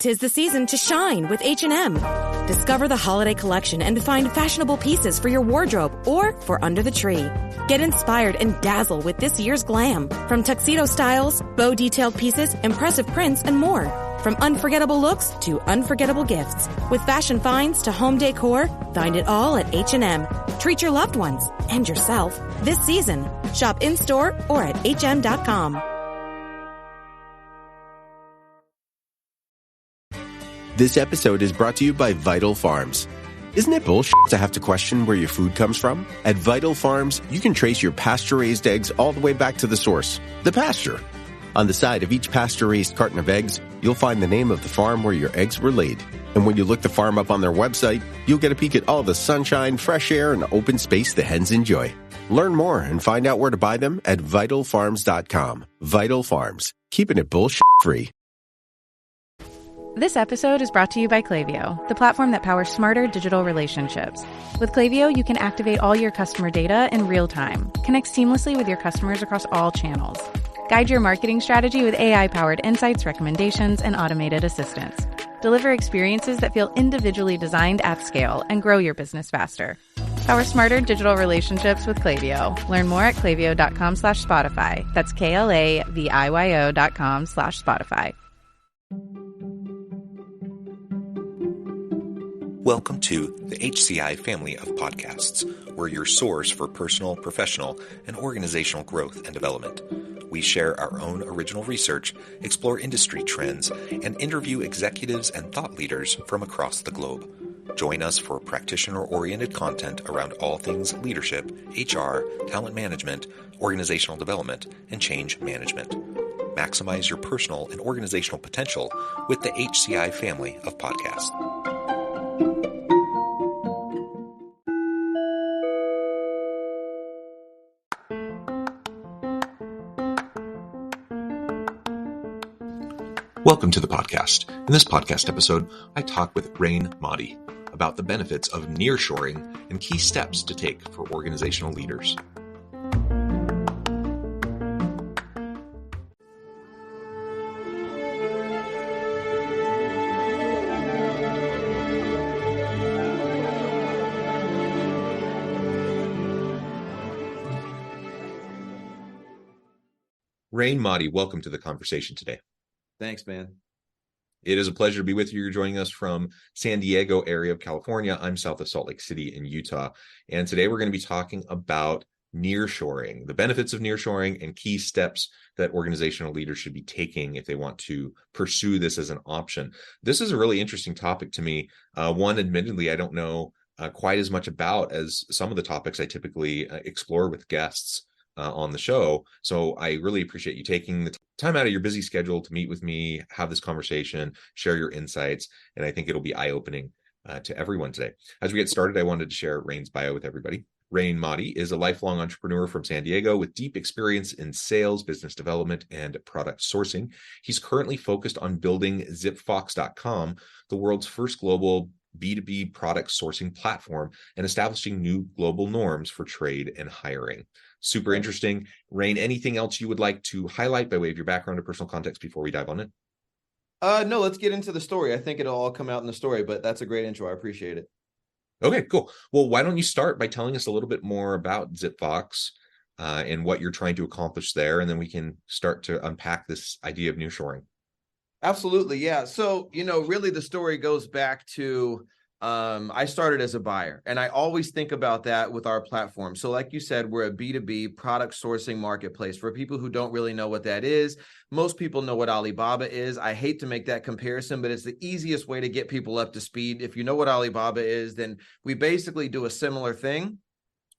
'Tis the season to shine with H&M. Discover the holiday collection and find fashionable pieces for your wardrobe or for under the tree. Get inspired and dazzle with this year's glam. From tuxedo styles, bow detailed pieces, impressive prints, and more. From unforgettable looks to unforgettable gifts. With fashion finds to home decor, find it all at H&M. Treat your loved ones and yourself this season. Shop in-store or at hm.com. This episode is brought to you by Vital Farms. Isn't it bullshit to have to question where your food comes from? At Vital Farms, you can trace your pasture-raised eggs all the way back to the source, the pasture. On the side of each pasture-raised carton of eggs, you'll find the name of the farm where your eggs were laid. And when you look the farm up on their website, you'll get a peek at all the sunshine, fresh air, and open space the hens enjoy. Learn more and find out where to buy them at vitalfarms.com. Vital Farms, keeping it bullshit-free. This episode is brought to you by Klaviyo, the platform that powers smarter digital relationships. With Klaviyo, you can activate all your customer data in real time, connect seamlessly with your customers across all channels, guide your marketing strategy with AI-powered insights, recommendations, and automated assistance, deliver experiences that feel individually designed at scale, and grow your business faster. Power smarter digital relationships with Klaviyo. Learn more at klaviyo.com/Spotify. That's KLAVIYO.com/Spotify. Welcome to the HCI family of podcasts. We're your source for personal, professional, and organizational growth and development. We share our own original research, explore industry trends, and interview executives and thought leaders from across the globe. Join us for practitioner-oriented content around all things leadership, HR, talent management, organizational development, and change management. Maximize your personal and organizational potential with the HCI family of podcasts. Welcome to the podcast. In this podcast episode, I talk with Raine Mahdi about the benefits of nearshoring and key steps to take for organizational leaders. Raine Mahdi, welcome to the conversation today. Thanks, man. It is a pleasure to be with you. You're joining us from San Diego area of California. I'm south of Salt Lake City in Utah. And today we're going to be talking about nearshoring, the benefits of nearshoring and key steps that organizational leaders should be taking if they want to pursue this as an option. This is a really interesting topic to me. One, admittedly, I don't know quite as much about as some of the topics I typically explore with guests on the show. So I really appreciate you taking the time out of your busy schedule to meet with me, have this conversation, share your insights, and I think it'll be eye-opening to everyone today. As we get started, I wanted to share Raine's bio with everybody. Raine Mahdi is a lifelong entrepreneur from San Diego with deep experience in sales, business development, and product sourcing. He's currently focused on building zipfox.com, the world's first global B2B product sourcing platform, and establishing new global norms for trade and hiring. Super interesting. Raine, anything else you would like to highlight by way of your background or personal context before we dive on it? No, let's get into the story. I think it'll all come out in the story, but that's a great intro. I appreciate it. Okay, cool. Well, why don't you start by telling us a little bit more about ZipFox and what you're trying to accomplish there, and then we can start to unpack this idea of nearshoring. Absolutely. Yeah. So, really the story goes back to I started as a buyer, and I always think about that with our platform. So like you said, we're a B2B product sourcing marketplace. For people who don't really know what that is, most people know what Alibaba is. I hate to make that comparison, but it's the easiest way to get people up to speed. If you know what Alibaba is, then we basically do a similar thing.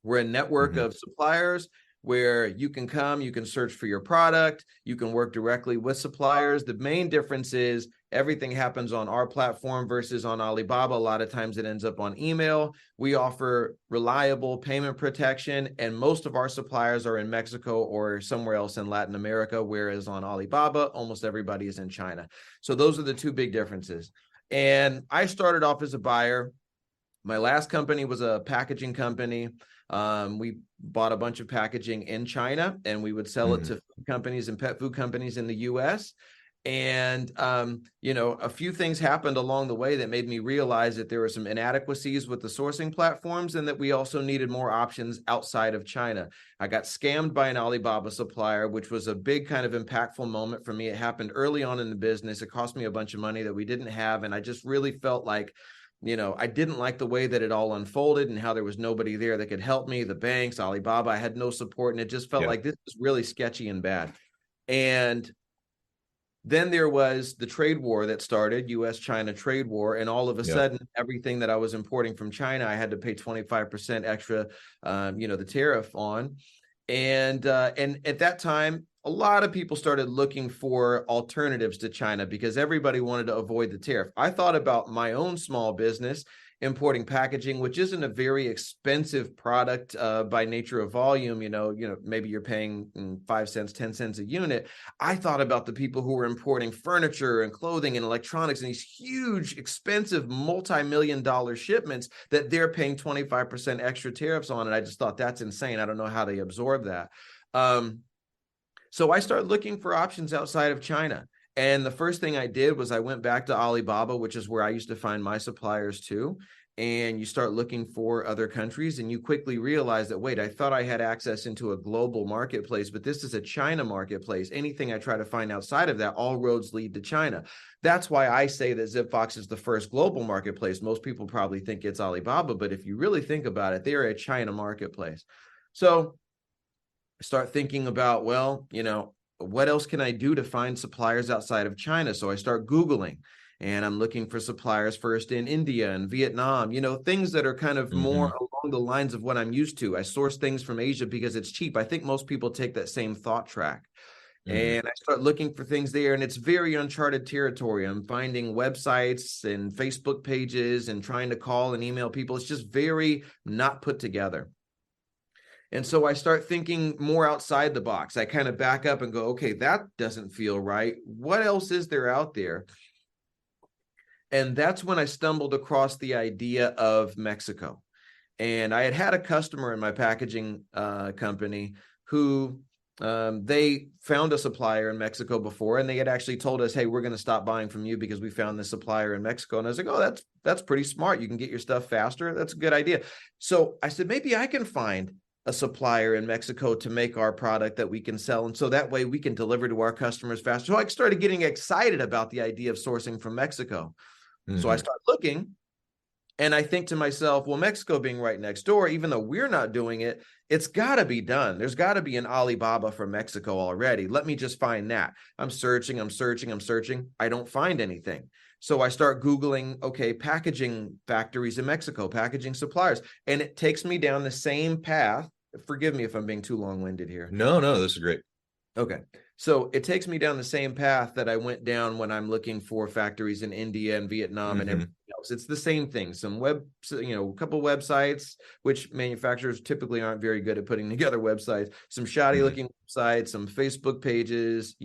We're a network of suppliers where you can come, you can search for your product, you can work directly with suppliers. The main difference is everything happens on our platform versus on Alibaba. A lot of times it ends up on email. We offer reliable payment protection, and most of our suppliers are in Mexico or somewhere else in Latin America, whereas on Alibaba, almost everybody is in China. So those are the two big differences. And I started off as a buyer. My last company was a packaging company. We bought a bunch of packaging in China, and we would sell it to food companies and pet food companies in the US. And, a few things happened along the way that made me realize that there were some inadequacies with the sourcing platforms and that we also needed more options outside of China. I got scammed by an Alibaba supplier, which was a big kind of impactful moment for me. It happened early on in the business. It cost me a bunch of money that we didn't have. And I just really felt like, I didn't like the way that it all unfolded and how there was nobody there that could help me. The banks, Alibaba, I had no support. And it just felt like this was really sketchy and bad. And then there was the trade war that started, U.S.-China trade war, and all of a sudden, everything that I was importing from China, I had to pay 25% extra, the tariff on. And at that time, a lot of people started looking for alternatives to China because everybody wanted to avoid the tariff. I thought about my own small business, importing packaging, which isn't a very expensive product by nature of volume. Maybe you're paying 5 cents, 10 cents a unit. I thought about the people who were importing furniture and clothing and electronics and these huge, expensive, multi-million-dollar shipments that they're paying 25% extra tariffs on. And I just thought that's insane. I don't know how they absorb that. So I started looking for options outside of China. And the first thing I did was I went back to Alibaba, which is where I used to find my suppliers too. And you start looking for other countries and you quickly realize that, wait, I thought I had access into a global marketplace, but this is a China marketplace. Anything I try to find outside of that, all roads lead to China. That's why I say that ZipFox is the first global marketplace. Most people probably think it's Alibaba, but if you really think about it, they're a China marketplace. So I start thinking about, what else can I do to find suppliers outside of China? So I start Googling and I'm looking for suppliers first in India and Vietnam, things that are kind of more along the lines of what I'm used to. I source things from Asia because it's cheap. I think most people take that same thought track. And I start looking for things there, and it's very uncharted territory. I'm finding websites and Facebook pages and trying to call and email people. It's just very not put together. And so I start thinking more outside the box. I kind of back up and go, okay, that doesn't feel right. What else is there out there? And that's when I stumbled across the idea of Mexico. And I had a customer in my packaging company who they found a supplier in Mexico before, and they had actually told us, hey, we're going to stop buying from you because we found this supplier in Mexico. And I was like, oh, that's pretty smart. You can get your stuff faster. That's a good idea. So I said, maybe I can find a supplier in Mexico to make our product that we can sell. And so that way we can deliver to our customers faster. So I started getting excited about the idea of sourcing from Mexico. So I started looking and I think to myself, well, Mexico being right next door, even though we're not doing it, it's got to be done. There's got to be an Alibaba for Mexico already. Let me just find that. I'm searching. I don't find anything. So I start Googling, okay, packaging factories in Mexico, packaging suppliers, and it takes me down the same path. Forgive me if I'm being too long-winded here. No, this is great. Okay. So it takes me down the same path that I went down when I'm looking for factories in India and Vietnam and everything else. It's the same thing. Some a couple websites, which manufacturers typically aren't very good at putting together websites, some shoddy looking websites, some Facebook pages,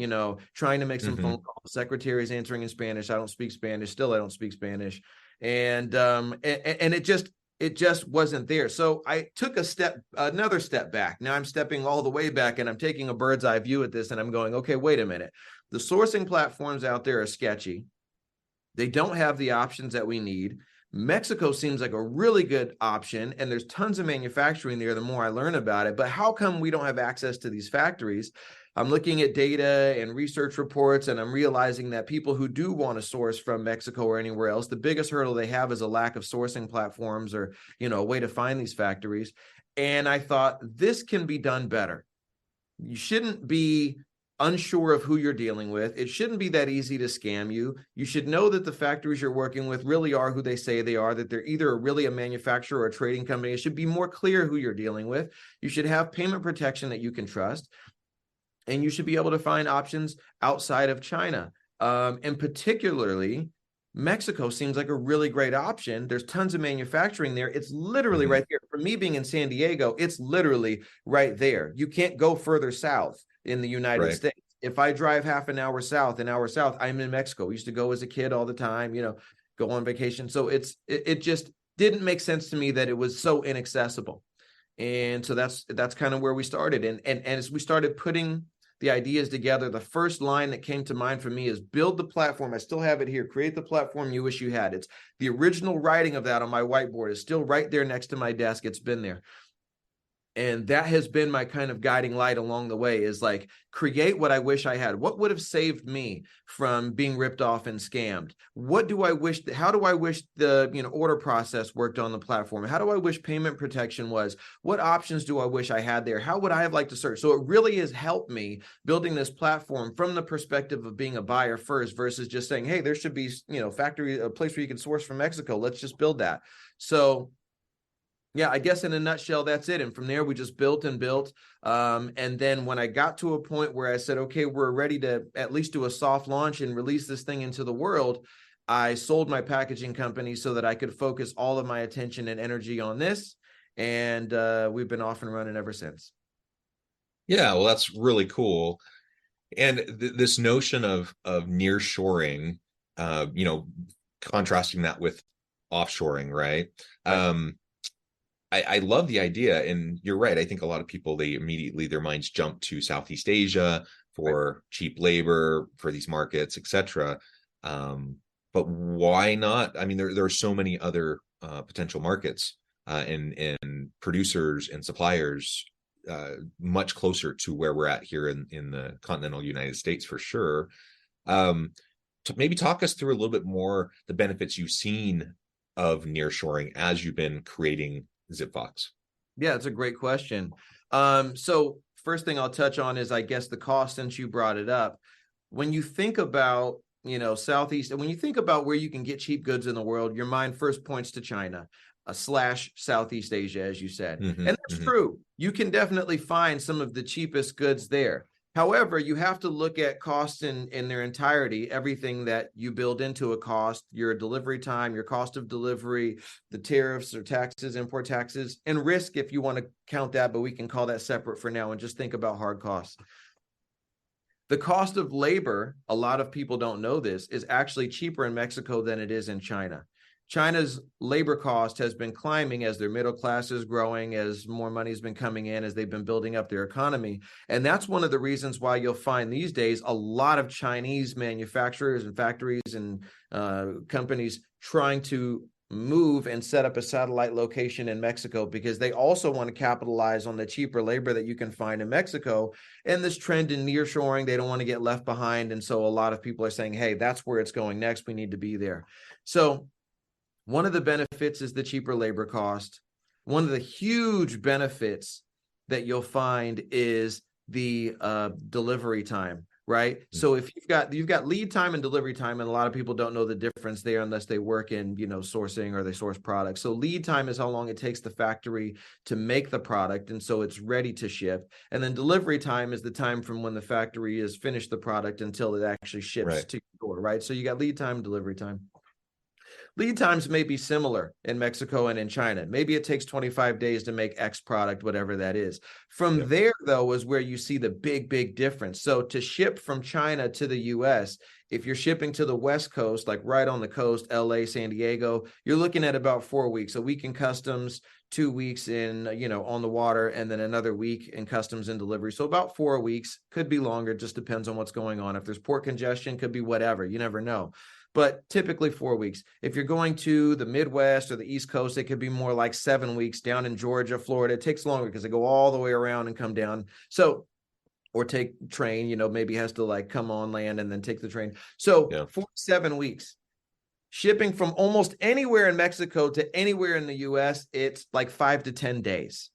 trying to make some phone calls, secretaries answering in Spanish. I don't speak Spanish. Still, I don't speak Spanish. And it just wasn't there. So I took another step back. Now I'm stepping all the way back and I'm taking a bird's eye view at this and I'm going, okay, wait a minute. The sourcing platforms out there are sketchy. They don't have the options that we need. Mexico seems like a really good option and there's tons of manufacturing there the more I learn about it. But how come we don't have access to these factories? I'm looking at data and research reports, and I'm realizing that people who do want to source from Mexico or anywhere else, the biggest hurdle they have is a lack of sourcing platforms or, a way to find these factories. And I thought this can be done better. You shouldn't be unsure of who you're dealing with. It shouldn't be that easy to scam you. You should know that the factories you're working with really are who they say they are, that they're either really a manufacturer or a trading company. It should be more clear who you're dealing with. You should have payment protection that you can trust. And you should be able to find options outside of China. And particularly, Mexico seems like a really great option. There's tons of manufacturing there. It's literally right there. For me being in San Diego, it's literally right there. You can't go further south in the United States. If I drive an hour south, I'm in Mexico. I used to go as a kid all the time, go on vacation. So it just didn't make sense to me that it was so inaccessible. And so that's kind of where we started. And as we started putting the ideas together, the first line that came to mind for me is build the platform. I still have it here. Create the platform you wish you had. It's the original writing of that on my whiteboard is still right there next to my desk. It's been there. And that has been my kind of guiding light along the way, is like, create what I wish I had. What would have saved me from being ripped off and scammed? What do I wish, how do I wish the order process worked on the platform? How do I wish payment protection was? What options do I wish I had there? How would I have liked to search? So it really has helped me building this platform from the perspective of being a buyer first versus just saying, hey, there should be, factory, a place where you can source from Mexico. Let's just build that. So yeah, I guess in a nutshell, that's it. And from there, we just built and built. And then when I got to a point where I said, okay, we're ready to at least do a soft launch and release this thing into the world, I sold my packaging company so that I could focus all of my attention and energy on this. And we've been off and running ever since. Yeah, well, that's really cool. And this notion of nearshoring, contrasting that with offshoring, right? I love the idea, and you're right. I think a lot of people, their minds jump to Southeast Asia for cheap labor for these markets, etc. But why not? I mean, there are so many other potential markets and producers and suppliers much closer to where we're at here in the continental United States, for sure. To maybe talk us through a little bit more the benefits you've seen of nearshoring as you've been creating ZipFox. Yeah, it's a great question. So first thing I'll touch on is, I guess, the cost, since you brought it up. When you think about, Southeast, and when you think about where you can get cheap goods in the world, your mind first points to China / Southeast Asia, as you said. And that's true. You can definitely find some of the cheapest goods there. However, you have to look at costs in their entirety, everything that you build into a cost, your delivery time, your cost of delivery, the tariffs or taxes, import taxes, and risk, if you want to count that, but we can call that separate for now and just think about hard costs. The cost of labor, a lot of people don't know this, is actually cheaper in Mexico than it is in China. China's labor cost has been climbing as their middle class is growing, as more money has been coming in, as they've been building up their economy. And that's one of the reasons why you'll find these days a lot of Chinese manufacturers and factories and companies trying to move and set up a satellite location in Mexico, because they also want to capitalize on the cheaper labor that you can find in Mexico. And this trend in nearshoring, they don't want to get left behind. And so a lot of people are saying, hey, that's where it's going next. We need to be there. So one of the benefits is the cheaper labor cost. One of the huge benefits that you'll find is the delivery time, right? So if you've got lead time and delivery time, and a lot of people don't know the difference there unless they work in, sourcing or they source products. So lead time is how long it takes the factory to make the product, and so it's ready to ship. And then delivery time is the time from when the factory has finished the product until it actually ships to your door, right? So you got lead time, delivery time. Lead times may be similar in Mexico and in China. Maybe it takes 25 days to make X product, whatever that is. From there, though, is where you see the big difference. So to ship from China to the US, if you're shipping to the West Coast, like right on the coast, LA, San Diego, you're looking at about 4 weeks, a week in customs, 2 weeks in, on the water, and then another week in customs and delivery. So about 4 weeks, could be longer, just depends on what's going on. If there's port congestion, could be whatever, you never know. But typically 4 weeks. If you're going to the Midwest or the East Coast, it could be more like 7 weeks. Down in Georgia, Florida, it takes longer because they go all the way around and come down. So, or take train, maybe has to like come on land and then take the train. So 4 to 7 weeks. Shipping from almost anywhere in Mexico to anywhere in the US, it's like 5 to 10 days.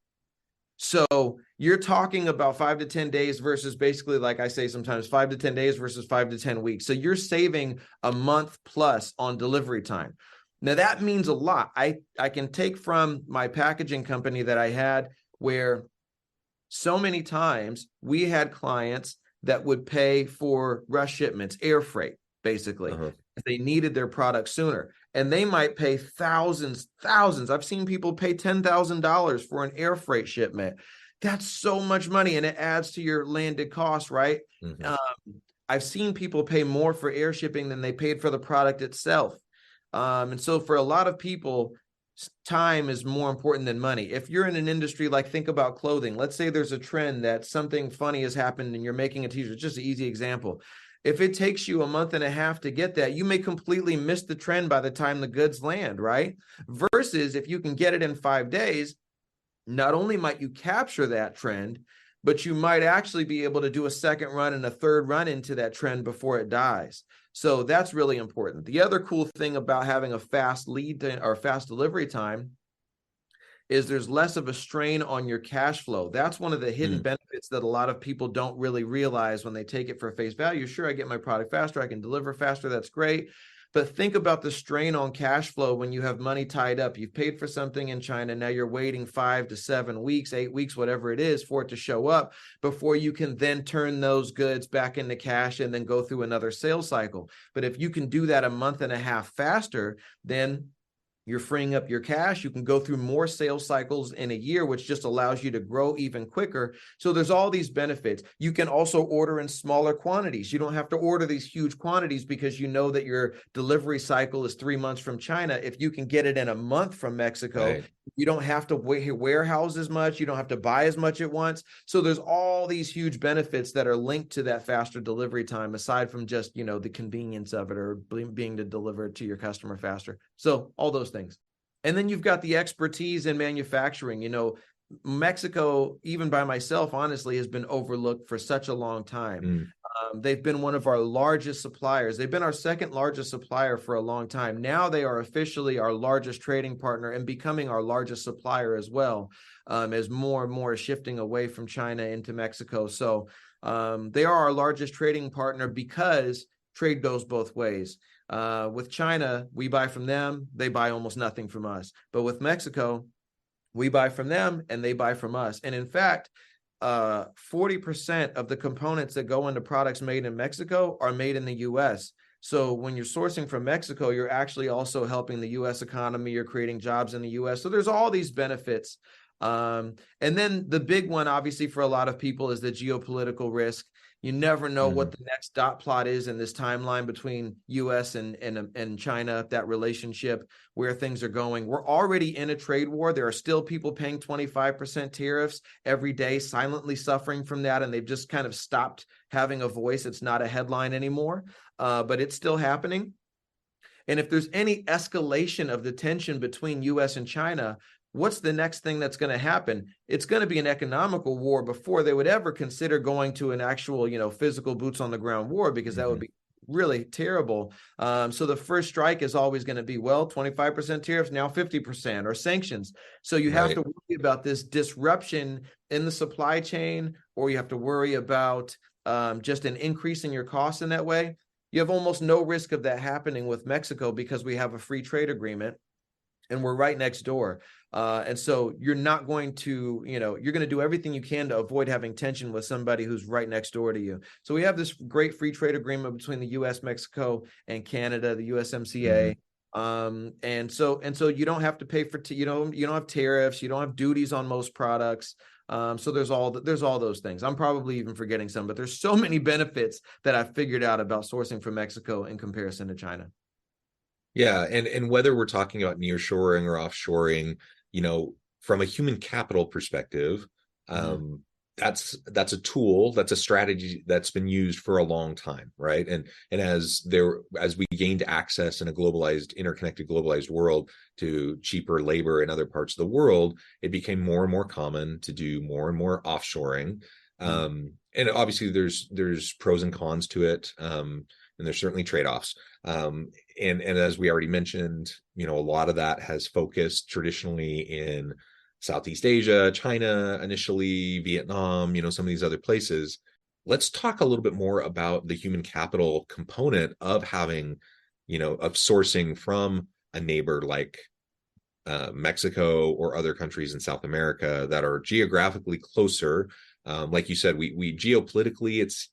So you're talking about 5 to 10 days versus, basically, like I say sometimes, 5 to 10 days versus 5 to 10 weeks. So you're saving a month plus on delivery time. Now that means a lot. I can take from my packaging company that I had, where so many times we had clients that would pay for rush shipments, air freight, basically. If they needed their product sooner. And they might pay thousands. I've seen people pay $10,000 for an air freight shipment. That's so much money, and it adds to your landed cost, right? I've seen people pay more for air shipping than they paid for the product itself. And so for a lot of people, time is more important than money. If you're in an industry like, think about clothing. Let's say there's a trend that something funny has happened and you're making a t-shirt, just an easy example. If it takes you a month and a half to get that, you may completely miss the trend by the time the goods land, right? Versus if you can get it in 5 days, not only might you capture that trend, but you might actually be able to do a second run and a third run into that trend before it dies. So that's really important. The other cool thing about having a fast lead or fast delivery time is there's less of a strain on your cash flow. That's one of the hidden benefits that a lot of people don't really realize when they take it for face value. Sure, I get my product faster, I can deliver faster, that's great. But think about the strain on cash flow when you have money tied up. You've paid for something in China. Now you're waiting 5 to 7 weeks, 8 weeks, whatever it is, for it to show up before you can then turn those goods back into cash and then go through another sales cycle. But if you can do that a month and a half faster, then you're freeing up your cash. You can go through more sales cycles in a year, which just allows you to grow even quicker. So there's all these benefits. You can also order in smaller quantities. You don't have to order these huge quantities because you know that your delivery cycle is 3 months from China. If you can get it in a month from Mexico, right, you don't have to warehouse as much. You don't have to buy as much at once. So there's all these huge benefits that are linked to that faster delivery time, aside from just, the convenience of it or being to deliver it to your customer faster. So all those things. And then you've got the expertise in manufacturing. Mexico, even by myself, honestly, has been overlooked for such a long time. They've been one of our largest suppliers. They've been our second largest supplier for a long time. Now they are officially our largest trading partner and becoming our largest supplier as well, as more and more is shifting away from China into Mexico. So they are our largest trading partner because trade goes both ways. With China, we buy from them, they buy almost nothing from us. But with Mexico, we buy from them and they buy from us. And in fact, 40% of the components that go into products made in Mexico are made in the US. So when you're sourcing from Mexico, you're actually also helping the US economy. You're creating jobs in the US. So there's all these benefits. And then the big one, obviously, for a lot of people is the geopolitical risk. You never know what the next dot plot is in this timeline between US and China, that relationship, where things are going. We're already in a trade war. There are still people paying 25% tariffs every day, silently suffering from that. And they've just kind of stopped having a voice. It's not a headline anymore, but it's still happening. And if there's any escalation of the tension between US and China, what's the next thing that's going to happen? It's going to be an economical war before they would ever consider going to an actual, physical boots on the ground war, because that would be really terrible. So the first strike is always going to be, 25% tariffs, now 50%, or sanctions. So you have to worry about this disruption in the supply chain, or you have to worry about just an increase in your costs in that way. You have almost no risk of that happening with Mexico because we have a free trade agreement and we're right next door. And so you're not going to, you're going to do everything you can to avoid having tension with somebody who's right next door to you. So we have this great free trade agreement between the US, Mexico, and Canada, the USMCA. And so you don't have to pay for, you don't have tariffs, you don't have duties on most products. So there's all those things. I'm probably even forgetting some, but there's so many benefits that I've figured out about sourcing from Mexico in comparison to China. Yeah, and whether we're talking about nearshoring or offshoring, from a human capital perspective, that's a tool, that's a strategy that's been used for a long time, right? And as we gained access in a interconnected globalized world to cheaper labor in other parts of the world, it became more and more common to do more and more offshoring. And obviously there's pros and cons to it. And there's certainly trade-offs. And as we already mentioned, a lot of that has focused traditionally in Southeast Asia, China, initially Vietnam, some of these other places. Let's talk a little bit more about the human capital component of having, of sourcing from a neighbor like Mexico or other countries in South America that are geographically closer. Like you said, we geopolitically, it's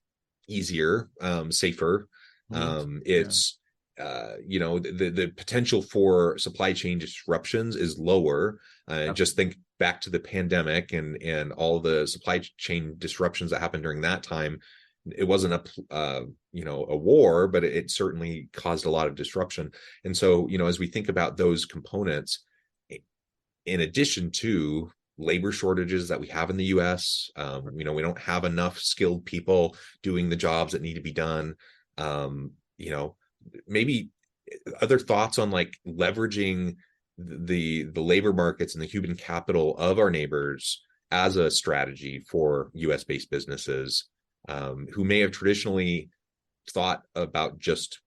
easier, safer. It's the potential for supply chain disruptions is lower. Just think back to the pandemic and all the supply chain disruptions that happened during that time. It wasn't a war, but it certainly caused a lot of disruption. And so, as we think about those components, in addition to labor shortages that we have in the US. We don't have enough skilled people doing the jobs that need to be done. Maybe other thoughts on like leveraging the labor markets and the human capital of our neighbors as a strategy for US based businesses who may have traditionally thought about just,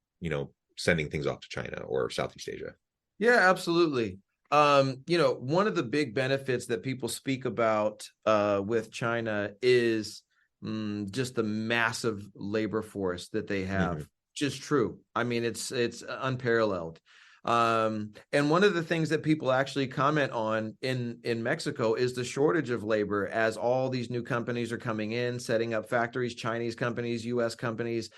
sending things off to China or Southeast Asia. Yeah, absolutely. One of the big benefits that people speak about with China is just the massive labor force that they have, which is true. I mean, it's unparalleled. And one of the things that people actually comment on in Mexico is the shortage of labor as all these new companies are coming in, setting up factories, Chinese companies, US companies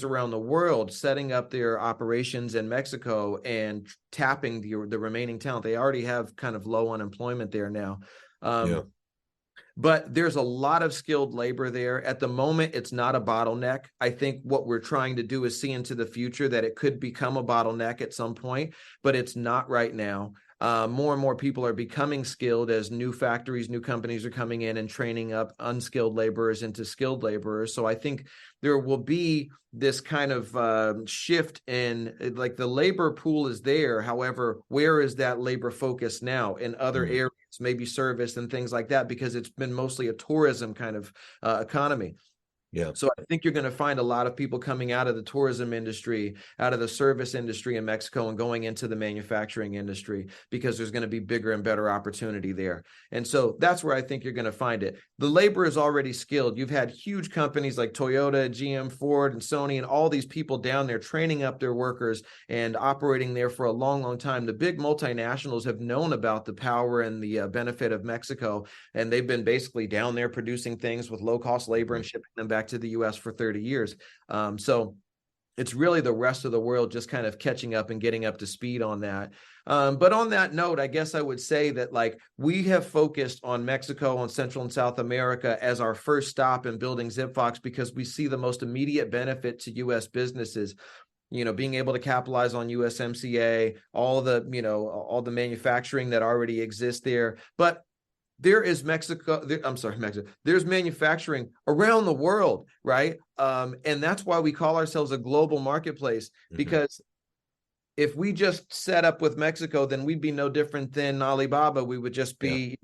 around the world setting up their operations in Mexico and tapping the remaining talent. They already have kind of low unemployment there now. But there's a lot of skilled labor there. At the moment, it's not a bottleneck. I think what we're trying to do is see into the future that it could become a bottleneck at some point, but it's not right now. More and more people are becoming skilled as new factories, new companies are coming in and training up unskilled laborers into skilled laborers. So I think there will be this kind of shift in like the labor pool is there. However, where is that labor focus now in other areas, maybe service and things like that, because it's been mostly a tourism kind of economy. Yeah. So I think you're going to find a lot of people coming out of the tourism industry, out of the service industry in Mexico and going into the manufacturing industry because there's going to be bigger and better opportunity there. And so that's where I think you're going to find it. The labor is already skilled. You've had huge companies like Toyota, GM, Ford, and Sony, and all these people down there training up their workers and operating there for a long, long time. The big multinationals have known about the power and the benefit of Mexico, and they've been basically down there producing things with low-cost labor and shipping them back to the US for 30 years. So it's really the rest of the world just kind of catching up and getting up to speed on that. But on that note, I guess I would say that like we have focused on Mexico, on Central and South America as our first stop in building ZipFox because we see the most immediate benefit to US businesses. Being able to capitalize on USMCA, all the manufacturing that already exists there. But there is Mexico. There's manufacturing around the world, right? And that's why we call ourselves a global marketplace, because if we just set up with Mexico, then we'd be no different than Alibaba. We would just be,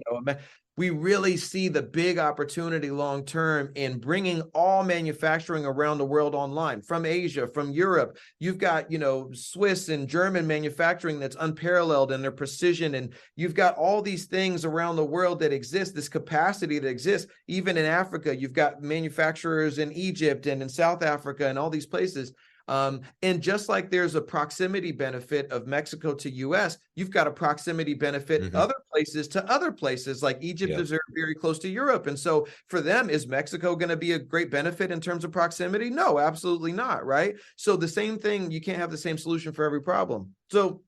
we really see the big opportunity long term in bringing all manufacturing around the world online, from Asia, from Europe. You've got, Swiss and German manufacturing that's unparalleled in their precision. And you've got all these things around the world that exist, this capacity that exists. Even in Africa, you've got manufacturers in Egypt and in South Africa and all these places. And just like there's a proximity benefit of Mexico to US, you've got a proximity benefit other places to other places, like Egypt is very close to Europe. And so for them, is Mexico going to be a great benefit in terms of proximity? No, absolutely not, right? So the same thing, you can't have the same solution for every problem. So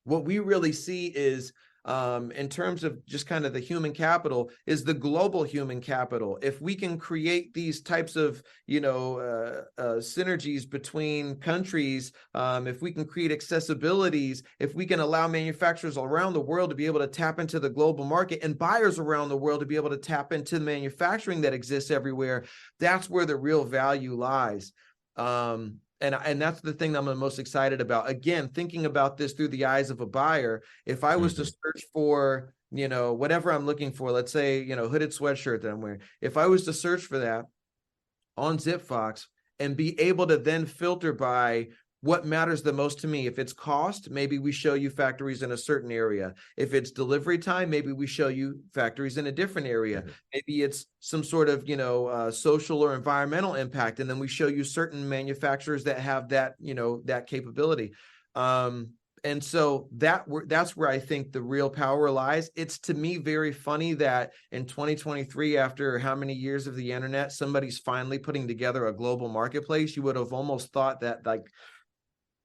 what we really see is in terms of just kind of the human capital is the global human capital. If we can create these types of, synergies between countries, if we can create accessibilities, if we can allow manufacturers around the world to be able to tap into the global market and buyers around the world to be able to tap into the manufacturing that exists everywhere, that's where the real value lies. And that's the thing that I'm the most excited about. Again, thinking about this through the eyes of a buyer, if I was to search for, whatever I'm looking for, let's say, hooded sweatshirt that I'm wearing, if I was to search for that on ZipFox and be able to then filter by what matters the most to me. If it's cost, maybe we show you factories in a certain area. If it's delivery time, maybe we show you factories in a different area. Maybe it's some sort of, social or environmental impact. And then we show you certain manufacturers that have that, that capability. And so that's where I think the real power lies. It's to me very funny that in 2023, after how many years of the internet, somebody's finally putting together a global marketplace. You would have almost thought that like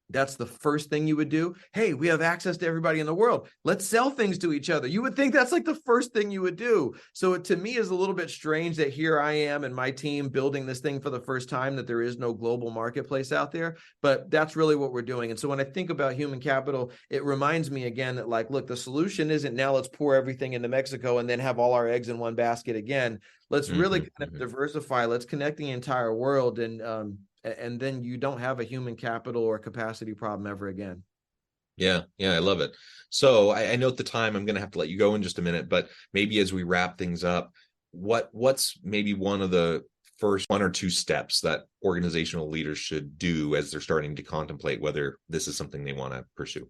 that's the first thing you would do. Hey, we have access to everybody in the world. Let's sell things to each other. You would think that's like the first thing you would do. So it, to me, is a little bit strange that here I am and my team building this thing for the first time, that there is no global marketplace out there. But that's really what we're doing. And so when I think about human capital, it reminds me again that, like, look, the solution isn't now let's pour everything into Mexico and then have all our eggs in one basket again. Let's really kind of diversify. Let's connect the entire world, and then you don't have a human capital or capacity problem ever again. Yeah, I love it. So I know at the time I'm going to have to let you go in just a minute, but maybe as we wrap things up, what's maybe one of the first 1 or 2 steps that organizational leaders should do as they're starting to contemplate whether this is something they want to pursue?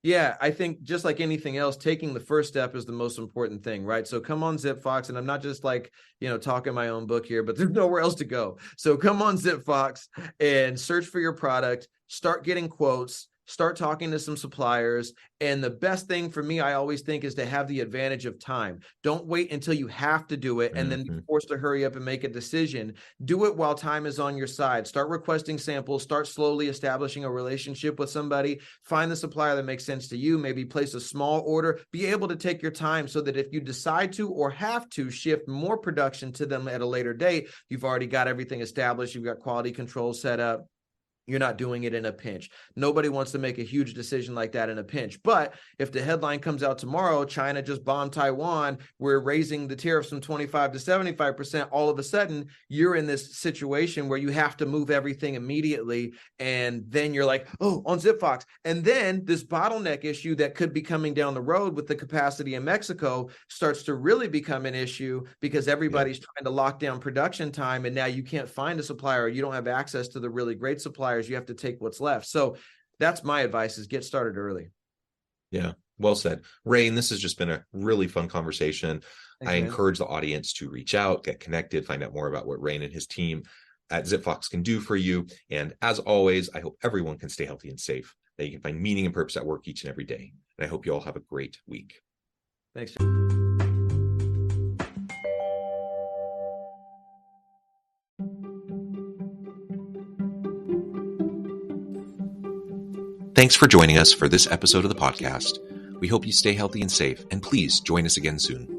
Yeah, I think just like anything else, taking the first step is the most important thing, right? So come on ZipFox, and I'm not just like, talking my own book here, but there's nowhere else to go. So come on ZipFox and search for your product, start getting quotes, start talking to some suppliers. And the best thing for me, I always think, is to have the advantage of time. Don't wait until you have to do it and then be forced to hurry up and make a decision. Do it while time is on your side. Start requesting samples, start slowly establishing a relationship with somebody, find the supplier that makes sense to you, maybe place a small order, be able to take your time so that if you decide to or have to shift more production to them at a later date, you've already got everything established, you've got quality control set up. You're not doing it in a pinch. Nobody wants to make a huge decision like that in a pinch. But if the headline comes out tomorrow, China just bombed Taiwan, we're raising the tariffs from 25 to 75%, all of a sudden you're in this situation where you have to move everything immediately. And then you're like, oh, on ZipFox. And then this bottleneck issue that could be coming down the road with the capacity in Mexico starts to really become an issue because everybody's trying to lock down production time. And now you can't find a supplier, or you don't have access to the really great suppliers. You have to take what's left. So that's my advice, is get started early. Yeah, well said. Raine, this has just been a really fun conversation. Thanks, I man. encourage the audience to reach out, get connected, find out more about what Raine and his team at ZipFox can do for you. And as always, I hope everyone can stay healthy and safe, that you can find meaning and purpose at work each and every day. And I hope you all have a great week. Thanks. Thanks for joining us for this episode of the podcast. We hope you stay healthy and safe, and please join us again soon.